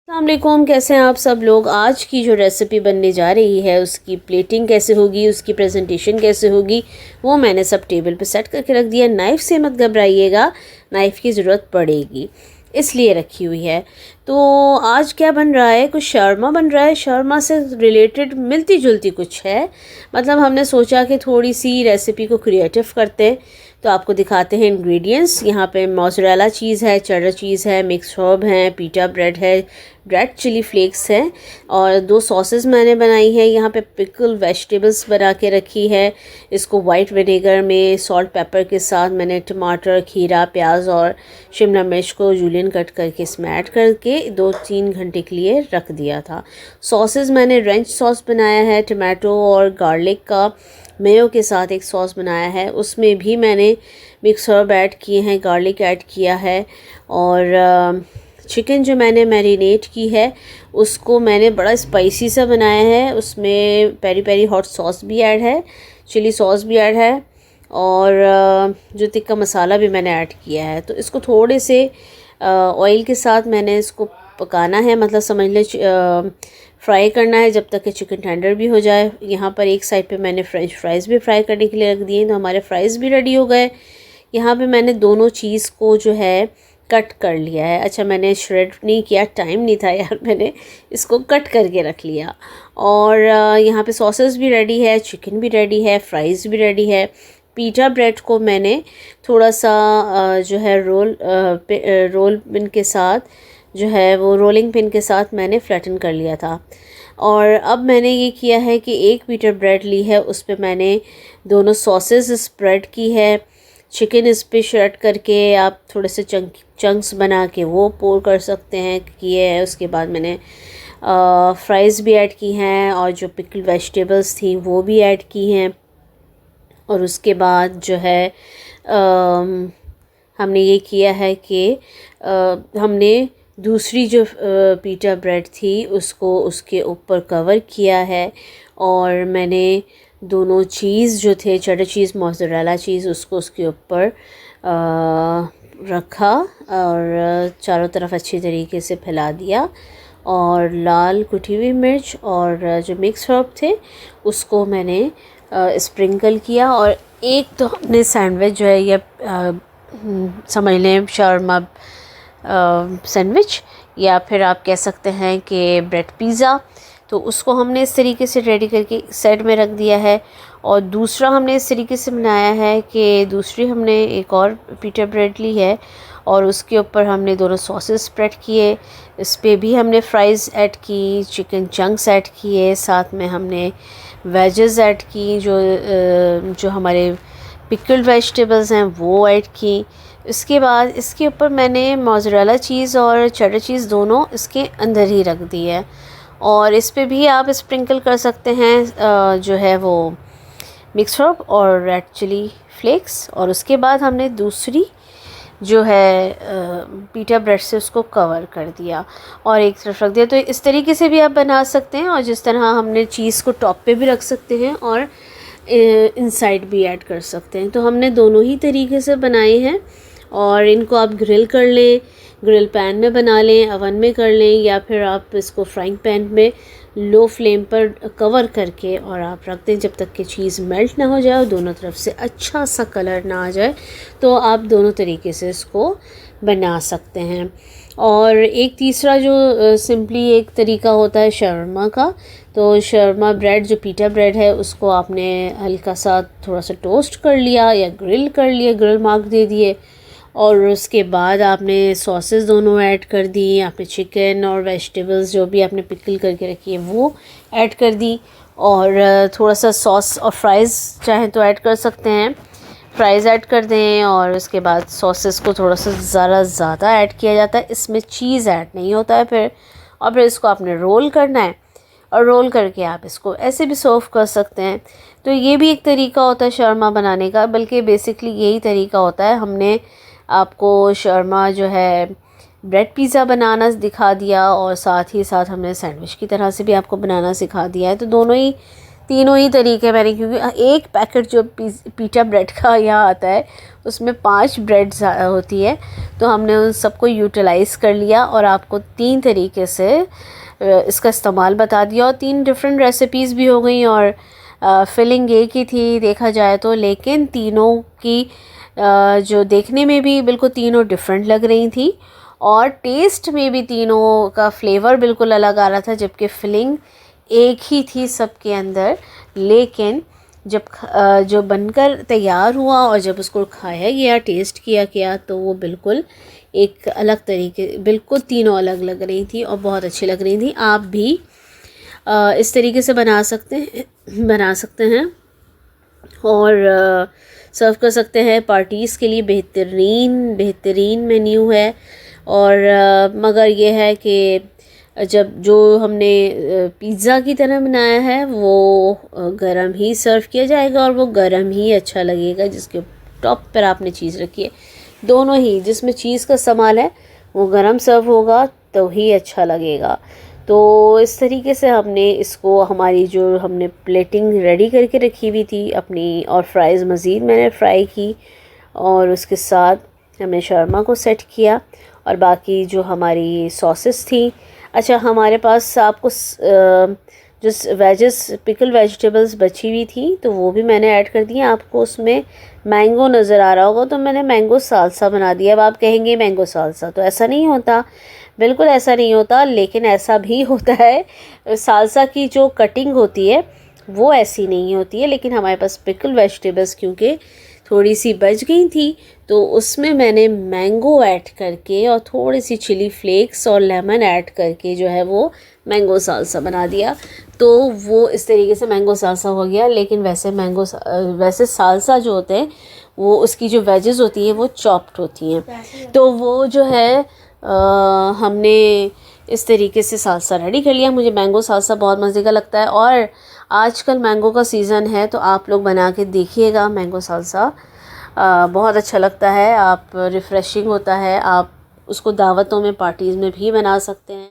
अस्सलाम वालेकुम, कैसे हैं आप सब लोग। आज की जो रेसिपी बनने जा रही है उसकी प्लेटिंग कैसे होगी, उसकी प्रेजेंटेशन कैसे होगी, वो मैंने सब टेबल पे सेट करके रख दिया। नाइफ़ से मत घबराइएगा, नाइफ़ की ज़रूरत पड़ेगी इसलिए रखी हुई है। तो आज क्या बन रहा है, कुछ शर्मा बन रहा है। शर्मा से रिलेटेड मिलती जुलती कुछ है, मतलब हमने सोचा कि थोड़ी सी रेसिपी को क्रिएटिव करते हैं। तो आपको दिखाते हैं इंग्रेडिएंट्स। यहाँ पे मोज़रेला चीज़ है, चेडर चीज़ है, मिक्स हर्ब है, पीटा ब्रेड है, रेड चिली फ्लेक्स है और 2 सॉसेस मैंने बनाई है। यहाँ पे पिकल वेजिटेबल्स बना के रखी है। इसको वाइट विनेगर में सॉल्ट पेपर के साथ मैंने टमाटर, खीरा, प्याज और शिमला मिर्च को जूलियन कट करके इसमें ऐड करके 2-3 घंटे के लिए रख दिया था। सॉसेस मैंने रेंच सॉस बनाया है, टमाटो और गार्लिक का मेयो के साथ एक सॉस बनाया है। उसमें भी मैंने मिक्स हर्ब ऐड किए हैं, गार्लिक ऐड किया है और चिकन जो मैंने मैरिनेट की है उसको मैंने बड़ा स्पाइसी सा बनाया है। उसमें पेरी पेरी हॉट सॉस भी ऐड है, चिली सॉस भी ऐड है और जो तिक्का मसाला भी मैंने ऐड किया है। तो इसको थोड़े से ऑयल के साथ मैंने इसको पकाना है, मतलब समझ लें फ्राई करना है जब तक कि चिकन टेंडर भी हो जाए। यहाँ पर एक साइड पे मैंने फ्रेंच फ्राइज़ भी फ्राई करने के लिए रख दिए, तो हमारे फ्राइज़ भी रेडी हो गए। यहाँ पे मैंने दोनों चीज़ को जो है कट कर लिया है। अच्छा, मैंने श्रेड नहीं किया, टाइम नहीं था यार, मैंने इसको कट करके रख लिया। और यहाँ पे सॉसेस भी रेडी है, चिकन भी रेडी है, फ्राइज़ भी रेडी है। पीटा ब्रेड को मैंने थोड़ा सा जो है रोल पिन के साथ जो है वो रोलिंग पिन के साथ मैंने फ्लैटन कर लिया था। और अब मैंने ये किया है कि एक पीटा ब्रेड ली है, उस पर मैंने दोनों सॉसेस स्प्रेड की है। चिकन इस पे श्रेड करके आप थोड़े से चंक्स बना के वो पोर कर सकते हैं, किए है। उसके बाद मैंने फ्राइज़ भी ऐड की हैं और जो पिकल वेजिटेबल्स थी वो भी ऐड की हैं। और उसके बाद जो है हमने ये किया है कि हमने दूसरी जो पीटा ब्रेड थी उसको उसके ऊपर कवर किया है और मैंने दोनों चीज़ जो थे, चेडर चीज़, मोज़रेला चीज़, उसको उसके ऊपर रखा और चारों तरफ अच्छी तरीके से फैला दिया। और लाल कुटी हुई मिर्च और जो मिक्स हर्ब थे उसको मैंने स्प्रिंकल किया। और एक तो हमने सैंडविच जो है ये समझ लें शर्मा सैंडविच, या फिर आप कह सकते हैं कि ब्रेड पिज़्ज़ा, तो उसको हमने इस तरीके से रेडी करके साइड में रख दिया है। और दूसरा हमने इस तरीके से बनाया है कि दूसरी हमने एक और पीटा ब्रेड ली है और उसके ऊपर हमने दोनों सॉसेस स्प्रेड किए। इस पे भी हमने फ्राइज़ ऐड की, चिकन चंक्स ऐड किए, साथ में हमने वेजेस ऐड की, जो हमारे पिकल्ड वेजिटेबल्स हैं वो ऐड की। इसके बाद इसके ऊपर मैंने मोज़रेला चीज़ और चेडर चीज़ दोनों इसके अंदर ही रख दी है। और इस पे भी आप स्प्रिंकल कर सकते हैं जो है वो मिक्स हर्ब और रेड चिली फ्लेक्स। और उसके बाद हमने दूसरी जो है पीटा ब्रेड से उसको कवर कर दिया और एक तरफ रख दिया। तो इस तरीके से भी आप बना सकते हैं और जिस तरह हमने चीज़ को टॉप पे भी रख सकते हैं और इनसाइड भी ऐड कर सकते हैं। तो हमने दोनों ही तरीके से बनाए हैं और इनको आप ग्रिल कर लें, ग्रिल पैन में बना लें, अवन में कर लें, या फिर आप इसको फ्राइंग पैन में लो फ्लेम पर कवर करके और आप रख दें जब तक कि चीज़ मेल्ट ना हो जाए और दोनों तरफ से अच्छा सा कलर ना आ जाए। तो आप दोनों तरीके से इसको बना सकते हैं। और एक तीसरा जो सिंपली एक तरीका होता है शर्मा का, तो शर्मा ब्रेड जो पीटा ब्रेड है उसको आपने हल्का सा थोड़ा सा टोस्ट कर लिया या ग्रिल कर लिया, ग्रिल मार्क दे दिए और उसके बाद आपने सॉसेस दोनों ऐड कर दी, आपने चिकन और वेजिटेबल्स जो भी आपने पिकल करके रखी है वो ऐड कर दी और थोड़ा सा सॉस और फ्राइज़ चाहें तो ऐड कर सकते हैं, फ्राइज़ ऐड कर दें। और उसके बाद सॉसेस को थोड़ा सा ज़्यादा ऐड किया जाता है, इसमें चीज़ ऐड नहीं होता है फिर। और फिर इसको आपने रोल करना है और रोल करके आप इसको ऐसे भी सर्व कर सकते हैं। तो ये भी एक तरीका होता है शर्मा बनाने का, बल्कि बेसिकली यही तरीका होता है। हमने आपको शर्मा जो है ब्रेड पिज़्ज़ा बनाना दिखा दिया और साथ ही साथ हमने सैंडविच की तरह से भी आपको बनाना सिखा दिया है। तो दोनों ही तीनों ही तरीके मैंने, क्योंकि एक पैकेट जो पीटा ब्रेड का यहाँ आता है उसमें 5 ब्रेड्स होती है, तो हमने उन सबको यूटिलाइज़ कर लिया और आपको 3 तरीके से इसका इस्तेमाल बता दिया और 3 डिफरेंट रेसिपीज़ भी हो गई और फिलिंग एक ही थी देखा जाए तो, लेकिन तीनों की जो देखने में भी बिल्कुल तीनों डिफरेंट लग रही थी और टेस्ट में भी तीनों का फ्लेवर बिल्कुल अलग आ रहा था, जबकि फिलिंग एक ही थी सबके अंदर। लेकिन जब जो बनकर तैयार हुआ और जब उसको खाया गया, टेस्ट किया गया, तो वो बिल्कुल एक अलग तरीके, बिल्कुल तीनों अलग लग रही थी और बहुत अच्छी लग रही थी। आप भी इस तरीके से बना सकते हैं और सर्व कर सकते हैं पार्टीज़ के लिए। बेहतरीन मेन्यू है। और मगर ये है कि जब जो हमने पिज़्ज़ा की तरह बनाया है वो गरम ही सर्व किया जाएगा और वो गरम ही अच्छा लगेगा। जिसके टॉप पर आपने चीज़ रखी है, दोनों ही जिसमें चीज़ का इस्तेमाल है वो गरम सर्व होगा तो ही अच्छा लगेगा। तो इस तरीके से हमने इसको, हमारी जो हमने प्लेटिंग रेडी करके रखी हुई थी अपनी, और फ्राइज़ मज़ीद मैंने फ्राई की और उसके साथ हमने शर्मा को सेट किया और बाकी जो हमारी सॉसेस थी। अच्छा, हमारे पास आपको जो पिकल वेजिटेबल्स बची हुई थी तो वो भी मैंने ऐड कर दी। आपको उसमें मैंगो नज़र आ रहा होगा तो मैंने मैंगो साल्सा बना दिया। अब आप कहेंगे मैंगो साल्सा, तो ऐसा नहीं होता, बिल्कुल ऐसा नहीं होता, लेकिन ऐसा भी होता है। साल्सा की जो कटिंग होती है वो ऐसी नहीं होती है, लेकिन हमारे पास पिकल वेजिटेबल्स क्योंकि थोड़ी सी बच गई थी तो उसमें मैंने मैंगो ऐड करके और थोड़ी सी चिली फ्लेक्स और लेमन ऐड करके जो है वो मैंगो साल्सा बना दिया। तो वो इस तरीके से मैंगो साल्सा हो गया। लेकिन वैसे साल्सा जो होते हैं वो उसकी जो वेजेस होती हैं वो चॉप्ड होती हैं, तो वो जो है हमने इस तरीके से साल्सा रेडी कर लिया। मुझे मैंगो साल्सा बहुत मज़े का लगता है और आजकल मैंगो का सीज़न है तो आप लोग बना के देखिएगा। मैंगो साल्सा बहुत अच्छा लगता है, आप रिफ़्रेशिंग होता है। आप उसको दावतों में, पार्टीज़ में भी बना सकते हैं।